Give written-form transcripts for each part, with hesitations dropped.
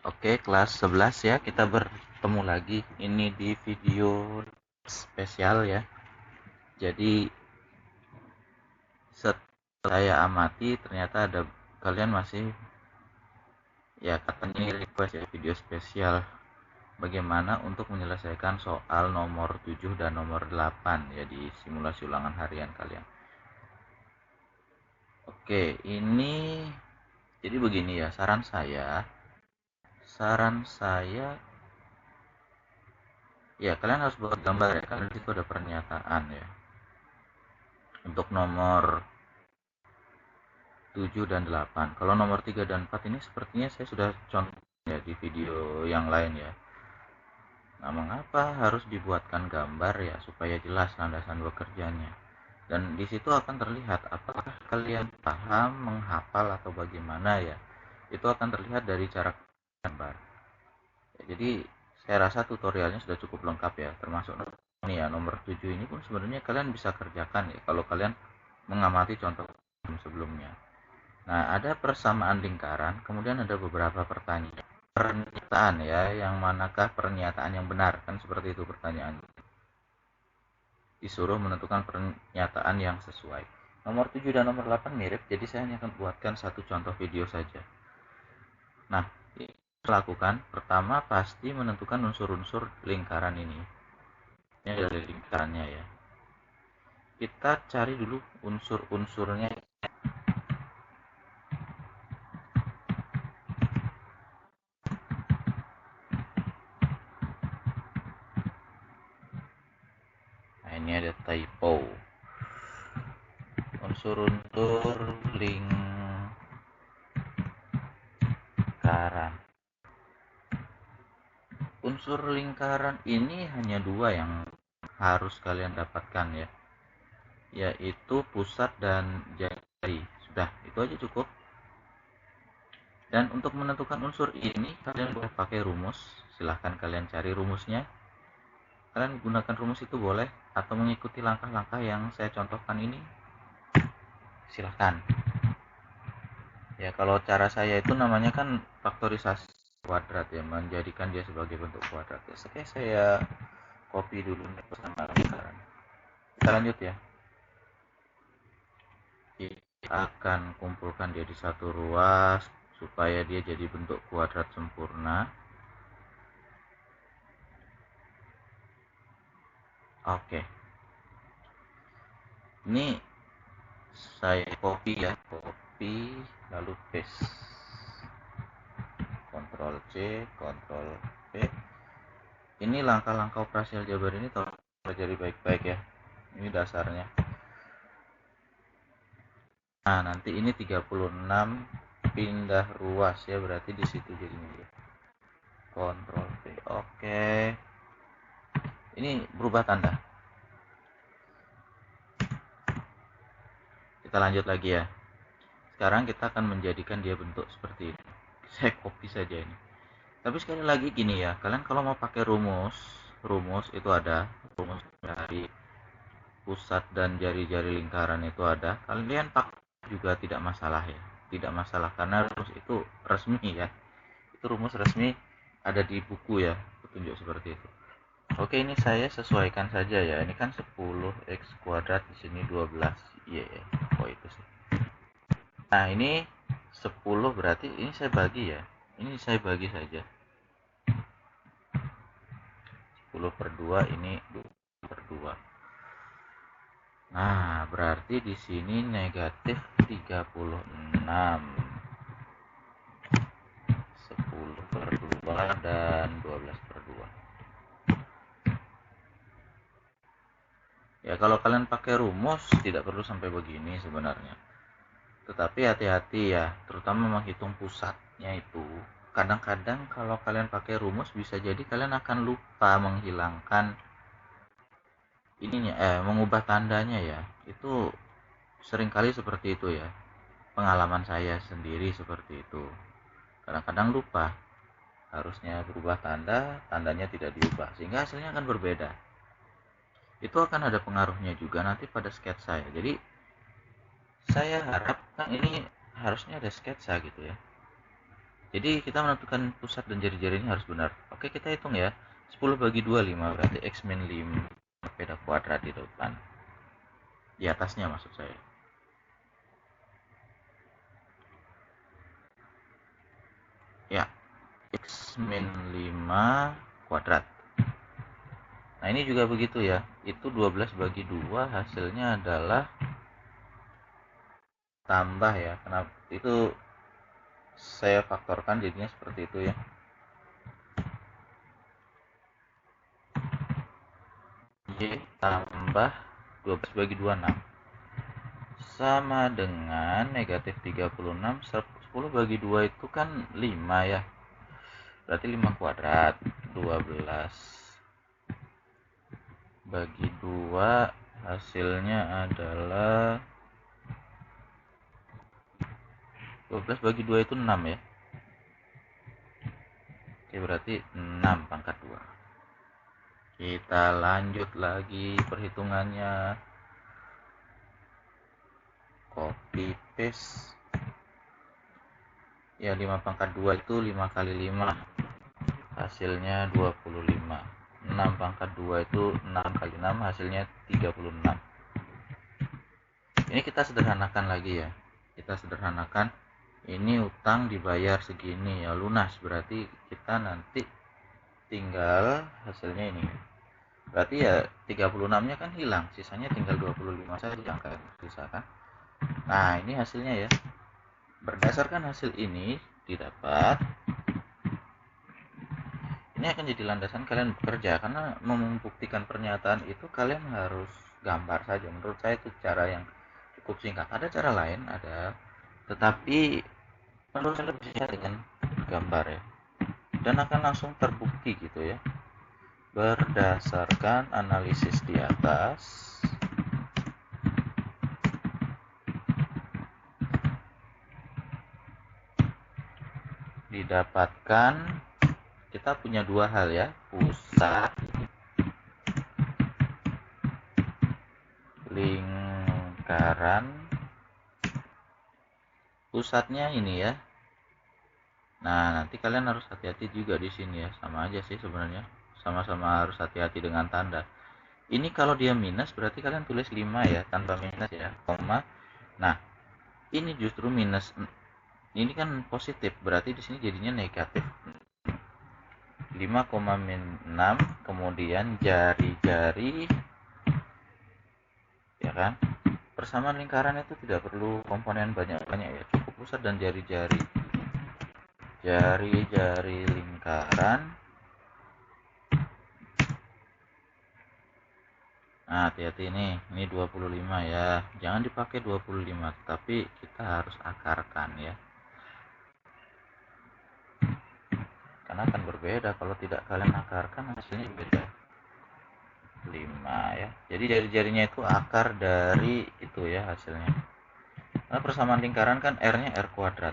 Oke, kelas 11 ya, kita bertemu lagi. Ini di video spesial ya. Jadi, setelah saya amati, ternyata ada kalian masih, ya katanya ini request ya, video spesial. Bagaimana untuk menyelesaikan soal nomor 7 dan nomor 8 ya di simulasi ulangan harian kalian. Oke, ini jadi begini ya, saran saya ya kalian harus buat gambar ya, karena di situ ada pernyataan ya. Untuk nomor 7 dan 8. Kalau nomor 3 dan 4 ini sepertinya saya sudah contoh ya di video yang lain ya. Nah, mengapa harus dibuatkan gambar ya supaya jelas landasan bekerjanya. Dan di situ akan terlihat apakah kalian paham, menghafal atau bagaimana ya. Itu akan terlihat dari cara gambar. Ya, jadi saya rasa tutorialnya sudah cukup lengkap ya, termasuk ini ya nomor 7 ini pun sebenarnya kalian bisa kerjakan ya kalau kalian mengamati contoh sebelumnya. Nah, ada persamaan lingkaran, kemudian ada beberapa pertanyaan. Pernyataan ya, yang manakah pernyataan yang benar? Kan seperti itu pertanyaan. Disuruh menentukan pernyataan yang sesuai. Nomor 7 dan nomor 8 mirip, jadi saya hanya akan buatkan satu contoh video saja. Nah, lakukan pertama pasti menentukan unsur-unsur lingkaran ini. Ini adalah lingkarannya ya. Kita cari dulu unsur-unsurnya. Nah, ini ada typo. Unsur-unsur lingkaran. Unsur lingkaran ini hanya dua yang harus kalian dapatkan ya, yaitu pusat dan jari. Sudah, itu aja cukup. Dan untuk menentukan unsur ini kalian boleh pakai rumus. Silahkan kalian cari rumusnya. Kalian gunakan rumus itu boleh, atau mengikuti langkah-langkah yang saya contohkan ini. Silahkan. Ya, kalau cara saya itu namanya kan faktorisasi kuadrat ya, menjadikan dia sebagai bentuk kuadrat. Oke, saya copy dulu nih bersama lingkaran. Kita lanjut ya. Kita akan kumpulkan dia di satu ruas supaya dia jadi bentuk kuadrat sempurna. Oke. Ini saya copy ya, copy lalu paste. Ctrl C, Ctrl V. Ini langkah-langkah operasi aljabar ini tolong pelajari baik-baik ya. Ini dasarnya. Nah, nanti ini 36 pindah ruas ya, berarti di situ jadinya ya. Ctrl V. Oke. Ini berubah tanda. Kita lanjut lagi ya. Sekarang kita akan menjadikan dia bentuk seperti ini. Saya copy saja ini. Tapi sekali lagi gini ya, kalian kalau mau pakai rumus itu ada rumus dari pusat dan jari-jari lingkaran itu ada. Kalian pakai juga tidak masalah ya. Tidak masalah karena rumus itu resmi ya. Itu rumus resmi ada di buku ya, petunjuk seperti itu. Oke, ini saya sesuaikan saja ya. Ini kan 10x kuadrat, di sini 12. Iya ya. Oh, itu sih. Nah, ini 10 berarti ini saya bagi ya. Ini saya bagi saja. 10 per 2 ini 2 per 2. Nah, berarti di sini negatif 36. 10 per 2 dan 12 per 2. Ya, kalau kalian pakai rumus tidak perlu sampai begini sebenarnya. Tetapi hati-hati ya, terutama menghitung pusatnya itu. Kadang-kadang kalau kalian pakai rumus bisa jadi kalian akan lupa menghilangkan ininya, mengubah tandanya ya. Itu seringkali seperti itu ya. Pengalaman saya sendiri seperti itu. Kadang-kadang lupa. Harusnya berubah tanda, tandanya tidak diubah. Sehingga hasilnya akan berbeda. Itu akan ada pengaruhnya juga nanti pada sketsa ya. Jadi saya harap kan ini harusnya ada sketsa gitu ya. Jadi kita menentukan pusat dan jari-jarinya harus benar. Oke, kita hitung ya. 10 bagi 2, 5. Berarti X min 5 peda kuadrat di depan. Di atasnya maksud saya. Ya, X min 5 kuadrat. Nah, ini juga begitu ya. Itu 12 bagi 2 hasilnya adalah tambah ya. Kenapa? Itu saya faktorkan jadinya seperti itu ya. Y tambah 12 bagi 2, 6. Sama dengan negatif 36. 10 bagi 2 itu kan 5 ya. Berarti 5 kuadrat. 12 bagi 2 hasilnya adalah 12 bagi 2 itu 6 ya. Oke, berarti 6 pangkat 2. Kita lanjut lagi perhitungannya. Copy paste. Ya, 5 pangkat 2 itu 5 kali 5. Hasilnya 25. 6 pangkat 2 itu 6 kali 6 hasilnya 36. Ini kita sederhanakan lagi ya. Kita sederhanakan. Ini utang dibayar segini ya, lunas. Berarti kita nanti tinggal hasilnya ini. Berarti ya 36-nya kan hilang, sisanya tinggal 25 saja angka yang tersisa kan. Nah, ini hasilnya ya. Berdasarkan hasil ini didapat, ini akan jadi landasan kalian bekerja, karena membuktikan pernyataan itu kalian harus gambar saja. Menurut saya itu cara yang cukup singkat. Ada cara lain, ada, tetapi menurut saya lebih singkat dengan gambar ya, dan akan langsung terbukti gitu ya. Berdasarkan analisis di atas, didapatkan kita punya dua hal ya, pusat lingkaran, pusatnya ini ya. Nah, nanti kalian harus hati-hati juga di sini ya, sama aja sih sebenarnya, sama-sama harus hati-hati dengan tanda. Ini kalau dia minus berarti kalian tulis 5 ya, tanpa minus ya, koma. Nah, ini justru minus, ini kan positif, berarti di sini jadinya negatif 5,6. Kemudian jari-jari ya kan, persamaan lingkaran itu tidak perlu komponen banyak-banyak ya, cukup pusat dan jari-jari. Jari-jari lingkaran. Nah, hati-hati ini 25 ya, jangan dipakai 25, tapi kita harus akarkan ya, karena akan berbeda kalau tidak kalian akarkan, hasilnya beda. 5 ya, jadi jari-jarinya itu akar dari itu ya hasilnya. Nah, persamaan lingkaran kan R nya R kuadrat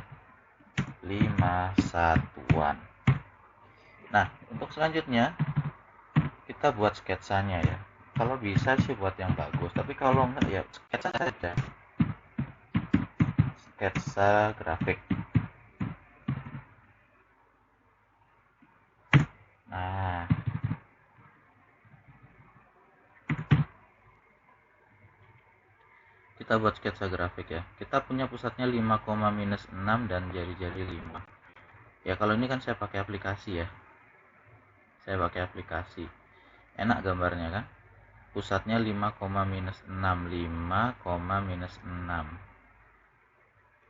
5 satuan. Nah, untuk selanjutnya kita buat sketsanya ya. Kalau bisa sih buat yang bagus, tapi kalau enggak ya sketsa saja, sketsa grafik. Nah, kita buat sketsa grafik ya. Kita punya pusatnya 5,-6 dan jari-jari 5. Ya, kalau ini kan saya pakai aplikasi ya. Saya pakai aplikasi. Enak gambarnya kan? Pusatnya 5,-6, 5,-6.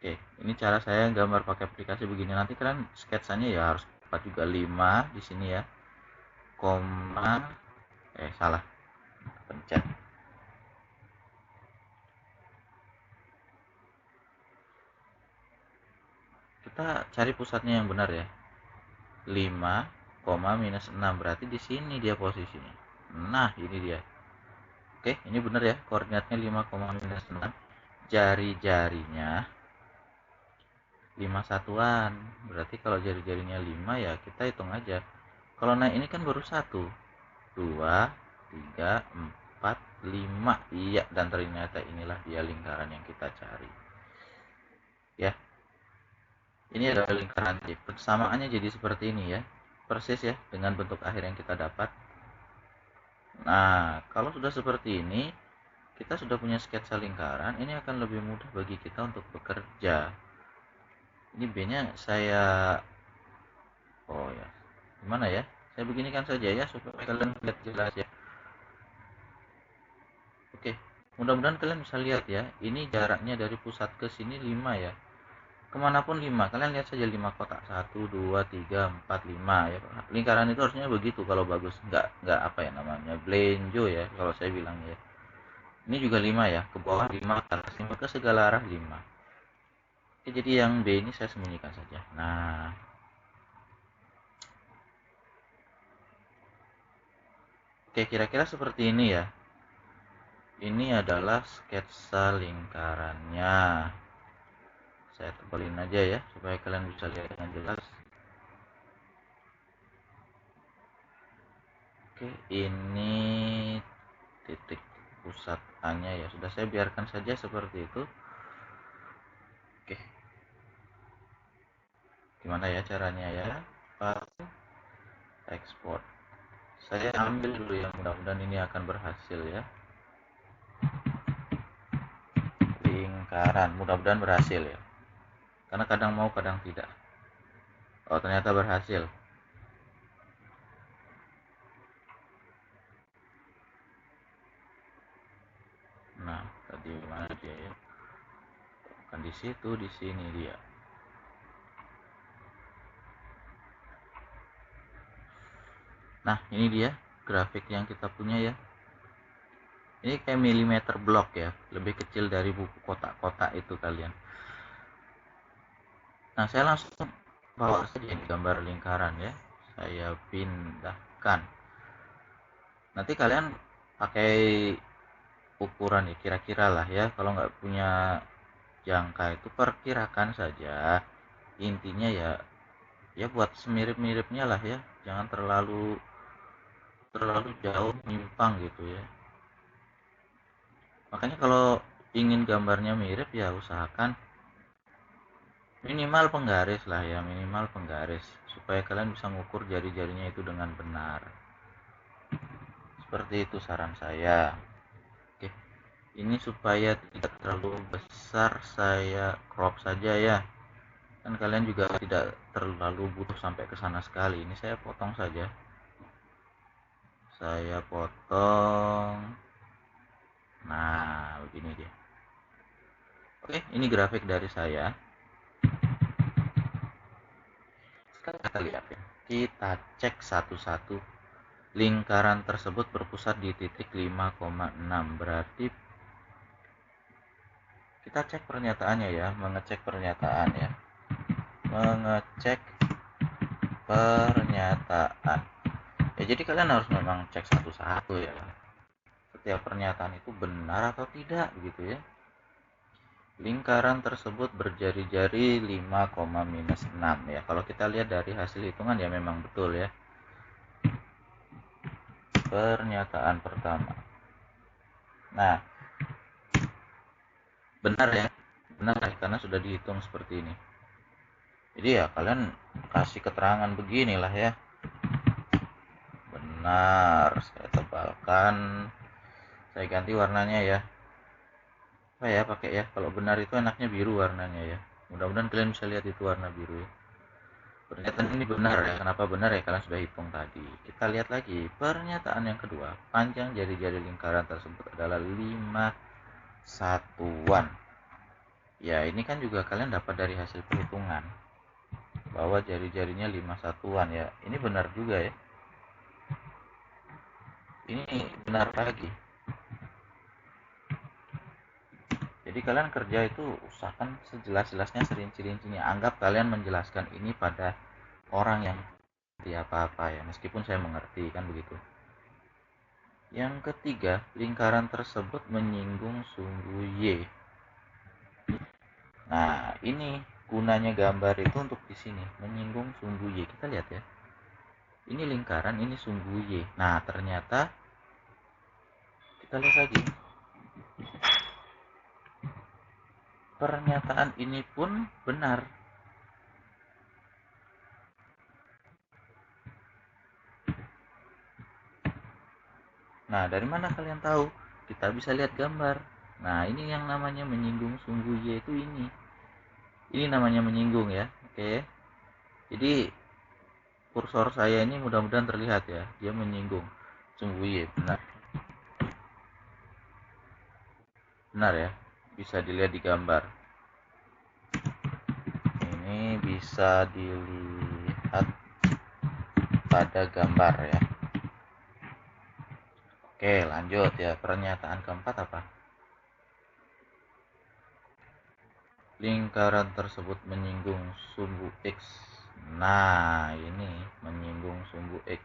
Oke, ini cara saya gambar pakai aplikasi begini. Nanti kalian sketsanya ya harus tepat juga, 5 di sini ya. Koma, salah. Pencet. Kita cari pusatnya yang benar ya. 5,-6 berarti di sini dia posisinya. Nah, ini dia. Oke, ini benar ya. Koordinatnya 5,-6. Jari-jarinya 5 satuan. Berarti kalau jari-jarinya 5 ya kita hitung aja. Kalau naik ini kan baru 1, 2, 3, 4, 5. Iya, dan ternyata inilah dia lingkaran yang kita cari. Ya. Ini adalah lingkaran J. Persamaannya jadi seperti ini ya, persis ya dengan bentuk akhir yang kita dapat. Nah, kalau sudah seperti ini, kita sudah punya sketsa lingkaran. Ini akan lebih mudah bagi kita untuk bekerja. Ini B-nya saya, oh ya, gimana ya? Saya beginikan saja ya supaya kalian lihat jelas ya. Oke, mudah-mudahan kalian bisa lihat ya. Ini jaraknya dari pusat ke sini 5 ya. Kemanapun 5, kalian lihat saja 5 kotak, 1 2 3 4 5 ya. Lingkaran itu harusnya begitu kalau bagus, nggak apa ya namanya, blenjo ya kalau saya bilang ya. Ini juga 5 ya, ke bawah 5, ke atas 5, ke segala arah 5. Oke, jadi yang B ini saya sembunyikan saja. Nah, oke, kira-kira seperti ini ya. Ini adalah sketsa lingkarannya. Saya tebalin aja ya supaya kalian bisa lihat dengan jelas. Oke, ini titik pusat A-nya ya. Sudah, saya biarkan saja seperti itu. Oke, gimana ya caranya ya? Ekspor. Saya ambil dulu ya, mudah-mudahan ini akan berhasil ya. Lingkaran, mudah-mudahan berhasil ya. Karena kadang mau, kadang tidak. Oh, ternyata berhasil. Nah, tadi mana dia ya? Bukan di situ, di sini dia. Nah, ini dia grafik yang kita punya ya. Ini kayak milimeter blok ya, lebih kecil dari buku kotak-kotak itu kalian. Nah, saya langsung bawa saja gambar lingkaran ya. Saya pindahkan. Nanti kalian pakai ukuran ya, kira-kira lah ya. Kalau nggak punya jangka itu perkirakan saja. Intinya ya, ya buat semirip-miripnya lah ya. Jangan terlalu jauh nyimpang gitu ya. Makanya kalau ingin gambarnya mirip ya usahakan minimal penggaris lah ya, minimal penggaris supaya kalian bisa ngukur jari-jarinya itu dengan benar. Seperti itu saran saya. Oke, ini supaya tidak terlalu besar saya crop saja ya. Kan kalian juga tidak terlalu butuh sampai ke sana sekali. Ini saya potong saja. Saya potong. Nah, begini dia. Oke, ini grafik dari saya. Sekarang kita lihat ya. Kita cek satu-satu. Lingkaran tersebut berpusat di titik 5,6. Berarti kita cek pernyataannya ya, mengecek pernyataan ya. Mengecek pernyataan. Ya, jadi kalian harus memang cek satu-satu ya. Setiap pernyataan itu benar atau tidak begitu ya. Lingkaran tersebut berjari-jari 5,-6 ya. Kalau kita lihat dari hasil hitungan ya memang betul ya. Pernyataan pertama. Nah, benar ya. Benar ya, karena sudah dihitung seperti ini. Jadi ya kalian kasih keterangan beginilah ya. Benar, saya tebalkan. Saya ganti warnanya ya. Apa ya pakai ya? Kalau benar itu enaknya biru warnanya ya. Mudah-mudahan kalian bisa lihat itu warna biru ya. Pernyataan ini benar ya. Kenapa benar ya? Kalian sudah hitung tadi. Kita lihat lagi. Pernyataan yang kedua. Panjang jari-jari lingkaran tersebut adalah 5 satuan. Ya, ini kan juga kalian dapat dari hasil perhitungan. Bahwa jari-jarinya 5 satuan ya. Ini benar juga ya. Ini benar lagi. Jadi kalian kerja itu usahakan sejelas-jelasnya, serinci-rincinya. Anggap kalian menjelaskan ini pada orang yang tidak apa-apa ya, meskipun saya mengerti kan begitu. Yang ketiga, lingkaran tersebut menyinggung sumbu Y. Nah, ini gunanya gambar itu untuk di sini, menyinggung sumbu Y. Kita lihat ya. Ini lingkaran, ini sumbu Y. Nah, ternyata kita lihat lagi. Pernyataan ini pun benar. Nah, dari mana kalian tahu? Kita bisa lihat gambar. Nah, ini yang namanya menyinggung sumbu Y itu ini. Ini namanya menyinggung ya. Oke. Jadi kursor saya ini mudah-mudahan terlihat ya. Dia menyinggung sumbu Y. Benar. Benar ya. Bisa dilihat di gambar. Ini bisa dilihat pada gambar ya. Oke, lanjut ya. Pernyataan keempat apa? Lingkaran tersebut menyinggung sumbu X. Nah, ini menyinggung sumbu X.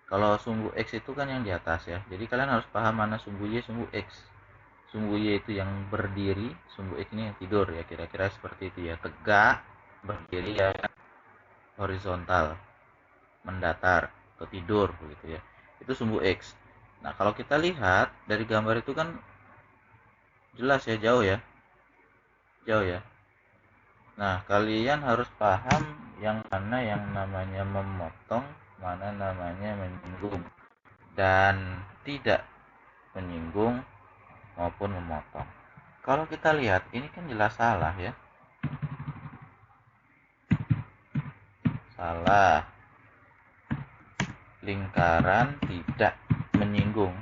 Kalau sumbu X itu kan yang di atas ya. Jadi kalian harus paham mana sumbu Y, sumbu X. Sumbu Y itu yang berdiri, sumbu X ini yang tidur ya. Kira-kira seperti itu ya. Tegak, berdiri ya. Horizontal, mendatar, atau tidur begitu ya. Itu sumbu X. Nah, kalau kita lihat dari gambar itu kan jelas ya, jauh ya. Jauh ya. Nah, kalian harus paham yang mana yang namanya memotong, mana namanya menyinggung, dan tidak menyinggung maupun memotong. Kalau kita lihat, ini kan jelas salah ya. Salah. Lingkaran tidak menyinggung.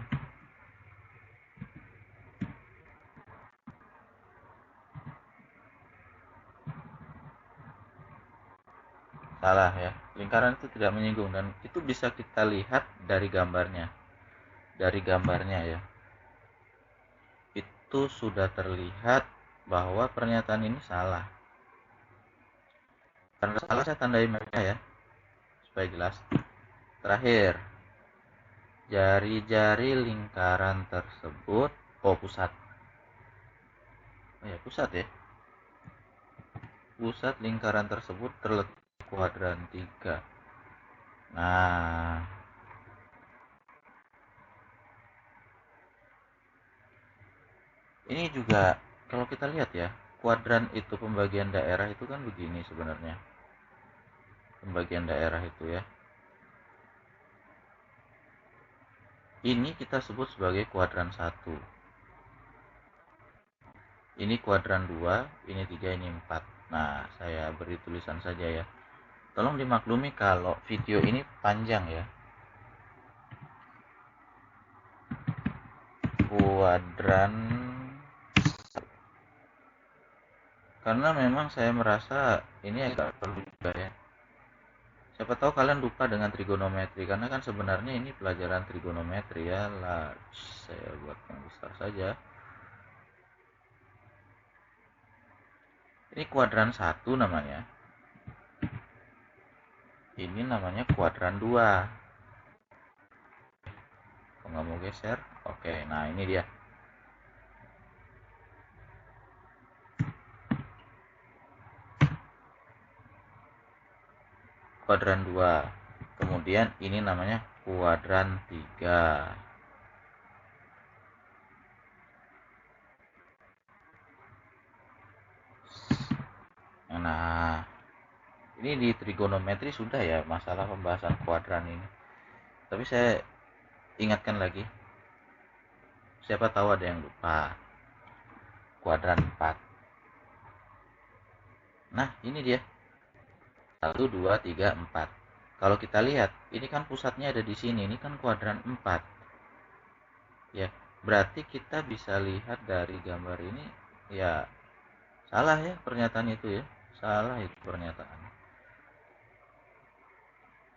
Salah ya. Lingkaran itu tidak menyinggung dan itu bisa kita lihat dari gambarnya. Dari gambarnya ya. Itu sudah terlihat bahwa pernyataan ini salah. Karena salah saya tandai merah ya, supaya jelas. Terakhir, jari-jari lingkaran tersebut, pusat. Oh ya, pusat ya. Pusat lingkaran tersebut terletak kuadran 3. Nah, ini juga kalau kita lihat ya, kuadran itu pembagian daerah itu kan begini sebenarnya. Pembagian daerah itu ya. Ini kita sebut sebagai kuadran 1. Ini kuadran 2, ini 3, ini 4. Nah, saya beri tulisan saja ya. Tolong dimaklumi kalau video ini panjang ya. Kuadran, karena memang saya merasa ini agak perlu juga ya. Siapa tahu kalian lupa dengan trigonometri, karena kan sebenarnya ini pelajaran trigonometri ya. Large, saya buat yang besar saja. Ini kuadran 1 namanya. Ini namanya kuadran 2. Kok nggak mau geser? Oke, nah ini dia. Kuadran 2. Kemudian ini namanya kuadran 3. Nah, ini di trigonometri sudah ya masalah pembahasan kuadran ini. Tapi saya ingatkan lagi. Siapa tahu ada yang lupa. Kuadran 4. Nah, ini dia. 1, 2, 3, 4. Kalau kita lihat, ini kan pusatnya ada di sini. Ini kan kuadran 4. Ya, berarti kita bisa lihat dari gambar ini ya salah ya pernyataan itu ya. Salah itu pernyataan.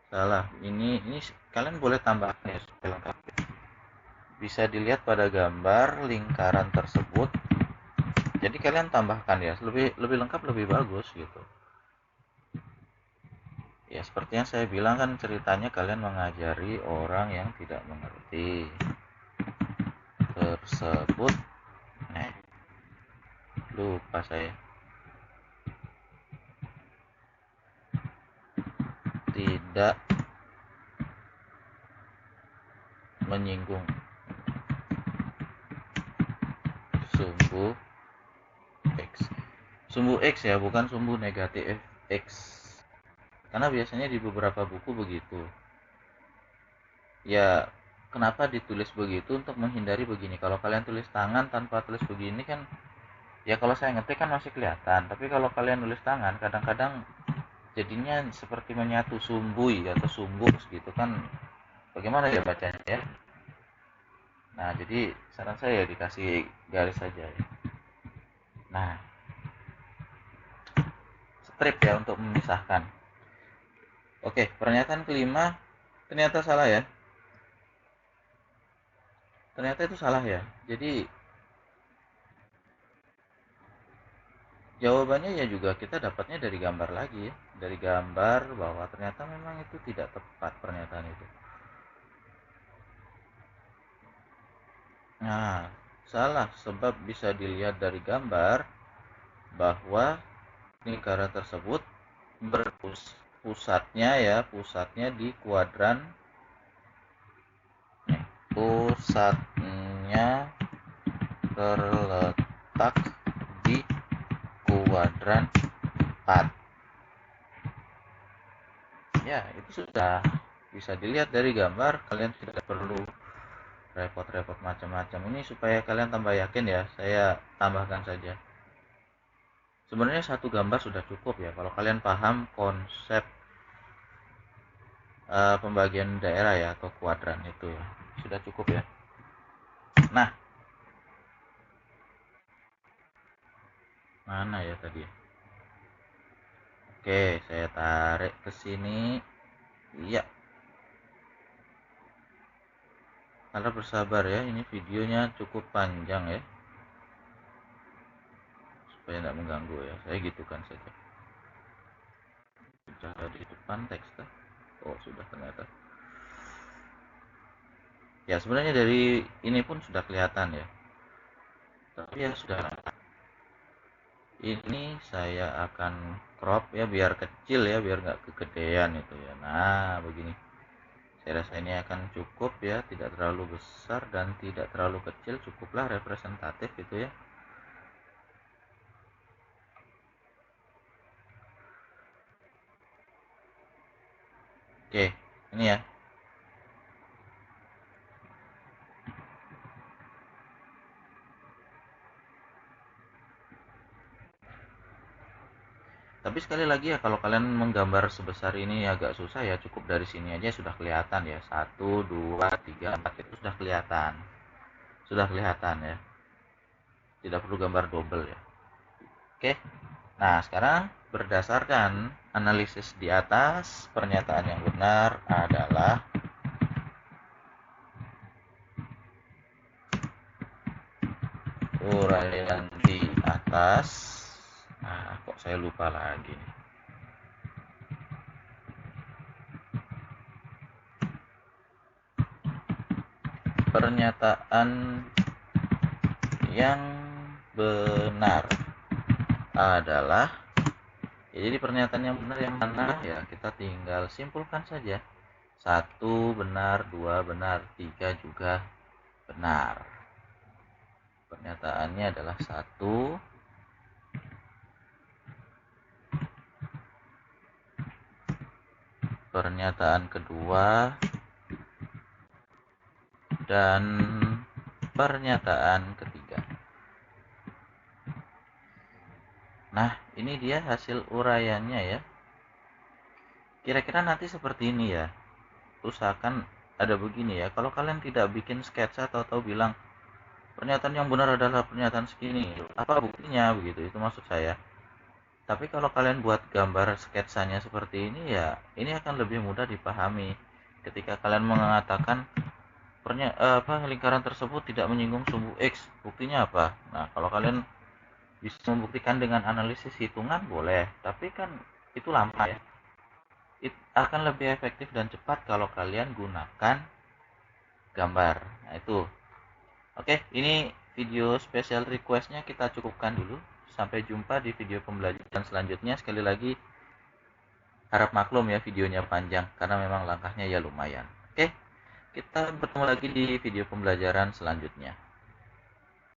Salah. Ini kalian boleh tambahkan ya supaya lengkap. Bisa dilihat pada gambar lingkaran tersebut. Jadi kalian tambahkan ya, lebih lengkap, lebih bagus gitu. Ya seperti yang saya bilang kan ceritanya kalian mengajari orang yang tidak mengerti tersebut. Lupa saya. Tidak menyinggung sumbu X. Sumbu X ya, bukan sumbu negatif X. Karena biasanya di beberapa buku begitu. Ya, kenapa ditulis begitu? Untuk menghindari begini, kalau kalian tulis tangan tanpa tulis begini kan, ya kalau saya ngetik kan masih kelihatan, tapi kalau kalian tulis tangan kadang-kadang jadinya seperti menyatu sumbui atau sumbuk gitu kan, bagaimana ya bacanya ya. Nah, jadi saran saya dikasih garis saja ya. Nah, strip ya untuk memisahkan. Oke, pernyataan kelima ternyata salah ya. Ternyata itu salah ya. Jadi jawabannya ya juga kita dapatnya dari gambar lagi ya. Dari gambar bahwa ternyata memang itu tidak tepat pernyataan itu. Nah, salah sebab bisa dilihat dari gambar bahwa lingkaran tersebut berpusatnya ya, pusatnya di kuadran, pusatnya terletak di kuadran 4. Ya, itu sudah bisa dilihat dari gambar, kalian tidak perlu repot-repot macam-macam. Ini supaya kalian tambah yakin ya, saya tambahkan saja. Sebenarnya satu gambar sudah cukup ya, kalau kalian paham konsep pembagian daerah ya atau kuadran itu ya, sudah cukup ya. Nah, mana ya tadi? Oke, saya tarik ke sini. Iya, karena bersabar ya, ini videonya cukup panjang ya, supaya tidak mengganggu ya. Saya gitukan saja. Sudah di depan teks kah? Oh, sudah ternyata. Ya, sebenarnya dari ini pun sudah kelihatan ya. Tapi ya sudah. Ini saya akan crop ya biar kecil ya, biar nggak kegedean itu ya. Nah, begini. Saya rasa ini akan cukup ya, tidak terlalu besar dan tidak terlalu kecil, cukuplah representatif itu ya. Oke, ini ya. Tapi sekali lagi ya, kalau kalian menggambar sebesar ini agak susah ya, cukup dari sini aja sudah kelihatan ya. 1, 2, 3, 4 itu sudah kelihatan. Sudah kelihatan ya. Tidak perlu gambar double ya. Oke. Nah, sekarang berdasarkan analisis di atas, pernyataan yang benar adalah uraian di atas. Nah, kok saya lupa lagi. Pernyataan yang benar adalah ya, jadi pernyataan yang benar yang mana ya, kita tinggal simpulkan saja. 1 benar, 2 benar, 3 juga benar. Pernyataannya adalah 1. Pernyataan kedua dan pernyataan ketiga. Nah, ini dia hasil uraiannya ya. Kira-kira nanti seperti ini ya. Usahakan ada begini ya. Kalau kalian tidak bikin sketsa atau bilang pernyataan yang benar adalah pernyataan segini, apa buktinya begitu, itu maksud saya. Tapi kalau kalian buat gambar sketsanya seperti ini ya, ini akan lebih mudah dipahami. Ketika kalian mengatakan lingkaran tersebut tidak menyinggung sumbu X, buktinya apa? Nah, kalau kalian bisa membuktikan dengan analisis hitungan boleh, tapi kan itu lama ya. Akan lebih efektif dan cepat kalau kalian gunakan gambar. Nah, itu. Oke, ini video special requestnya kita cukupkan dulu. Sampai jumpa di video pembelajaran selanjutnya. Sekali lagi harap maklum ya videonya panjang karena memang langkahnya ya lumayan. Oke, kita bertemu lagi di video pembelajaran selanjutnya.